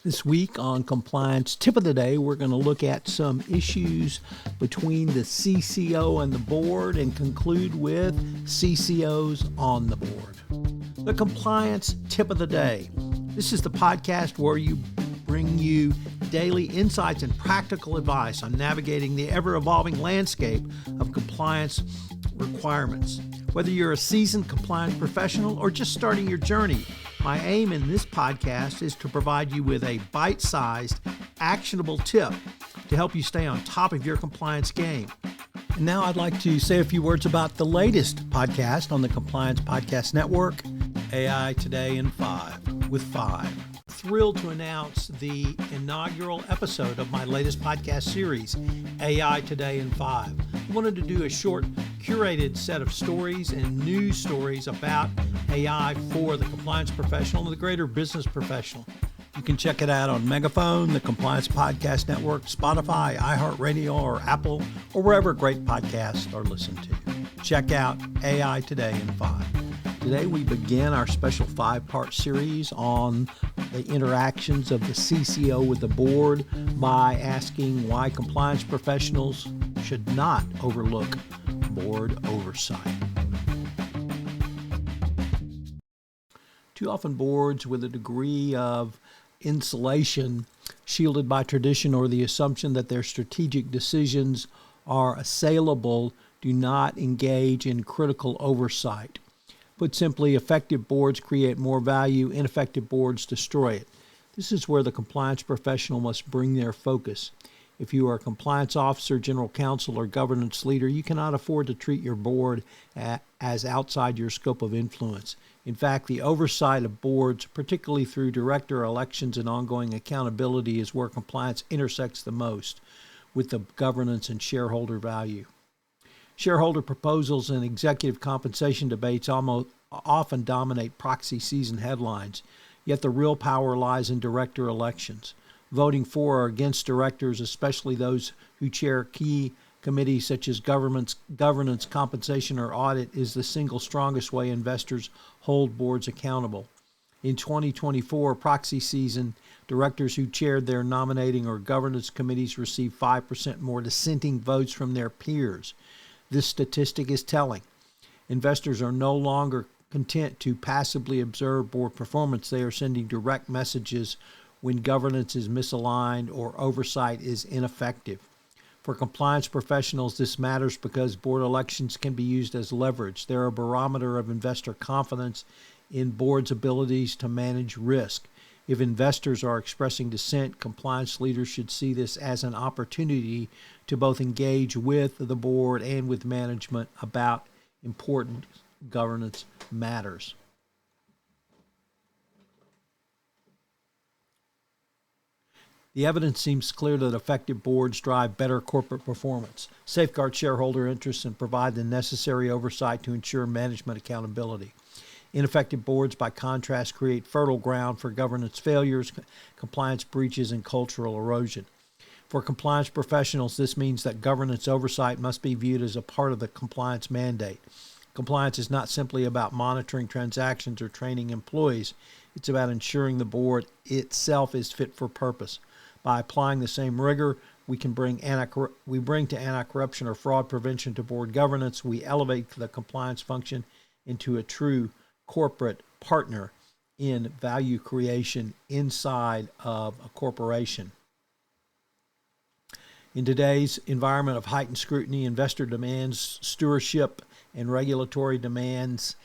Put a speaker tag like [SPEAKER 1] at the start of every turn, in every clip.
[SPEAKER 1] This week on Compliance Tip of the Day, we're going to look at some issues between the CCO and the board and conclude with CCOs on the board. The Compliance Tip of the Day. This is the podcast where we bring you daily insights and practical advice on navigating the ever-evolving landscape of compliance requirements. Whether you're a seasoned compliance professional or just starting your journey, my aim in this podcast is to provide you with a bite-sized, actionable tip to help you stay on top of your compliance game. And now I'd like to say a few words about the latest podcast on the Compliance Podcast Network, AI Today in 5 with 5. Thrilled to announce the inaugural episode of my latest podcast series, AI Today in 5. I wanted to do a short, curated set of stories and news stories about AI for the compliance professional and the greater business professional. You can check it out on Megaphone, the Compliance Podcast Network, Spotify, iHeartRadio, or Apple, or wherever great podcasts are listened to. Check out AI Today in 5. Today we begin our special 5-part series on the interactions of the CCO with the board by asking why compliance professionals should not overlook board oversight. Too often boards with a degree of insulation, shielded by tradition or the assumption that their strategic decisions are assailable, do not engage in critical oversight. Put simply, effective boards create more value, ineffective boards destroy it. This is where the compliance professional must bring their focus. If you are a compliance officer, general counsel, or governance leader, you cannot afford to treat your board as outside your scope of influence. In fact, the oversight of boards, particularly through director elections and ongoing accountability, is where compliance intersects the most with the governance and shareholder value. Shareholder proposals and executive compensation debates often dominate proxy season headlines, yet the real power lies in director elections. Voting for or against directors, especially those who chair key committees such as governance, compensation, or audit, is the single strongest way investors hold boards accountable. In 2024 proxy season, directors who chaired their nominating or governance committees received 5% more dissenting votes from their peers. This statistic is telling. Investors are no longer content to passively observe board performance. They are sending direct messages when governance is misaligned or oversight is ineffective. For compliance professionals, this matters because board elections can be used as leverage. They're a barometer of investor confidence in boards' abilities to manage risk. If investors are expressing dissent, compliance leaders should see this as an opportunity to both engage with the board and with management about important governance matters. The evidence seems clear that effective boards drive better corporate performance, safeguard shareholder interests, and provide the necessary oversight to ensure management accountability. Ineffective boards, by contrast, create fertile ground for governance failures, compliance breaches, and cultural erosion. For compliance professionals, this means that governance oversight must be viewed as a part of the compliance mandate. Compliance is not simply about monitoring transactions or training employees. It's about ensuring the board itself is fit for purpose. By applying the same rigor we bring to anti-corruption or fraud prevention to board governance, we elevate the compliance function into a true corporate partner in value creation inside of a corporation. In today's environment of heightened scrutiny, investor demands stewardship, and regulatory demands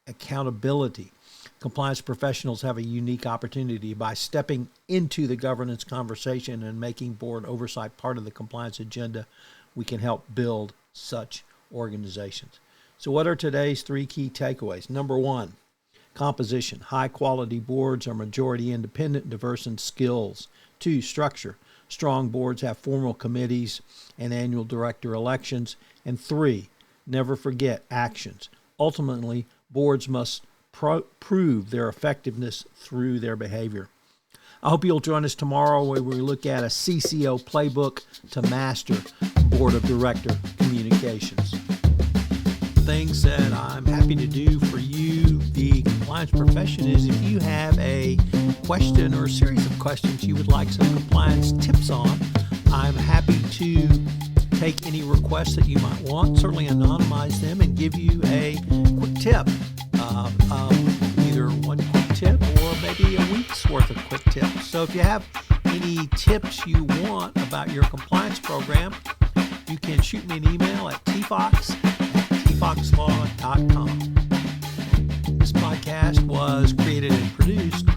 [SPEAKER 1] accountability, compliance professionals have a unique opportunity. By stepping into the governance conversation and making board oversight part of the compliance agenda, we can help build such organizations. So what are today's 3 key takeaways? Number 1, composition. High-quality boards are majority independent, diverse in skills. 2, structure. Strong boards have formal committees and annual director elections. And 3, never forget actions. Ultimately, boards must prove their effectiveness through their behavior. I hope you'll join us tomorrow where we look at a CCO playbook to master board of director communications. Things that I'm happy to do for you, the compliance profession, is if you have a question or a series of questions you would like some compliance tips on, I'm happy to take any requests that you might want, certainly anonymize them, and give you a quick tip, either one quick tip or maybe a week's worth of quick tips. So if you have any tips you want about your compliance program, you can shoot me an email at tfox@tfoxlaw.com. This podcast was created and produced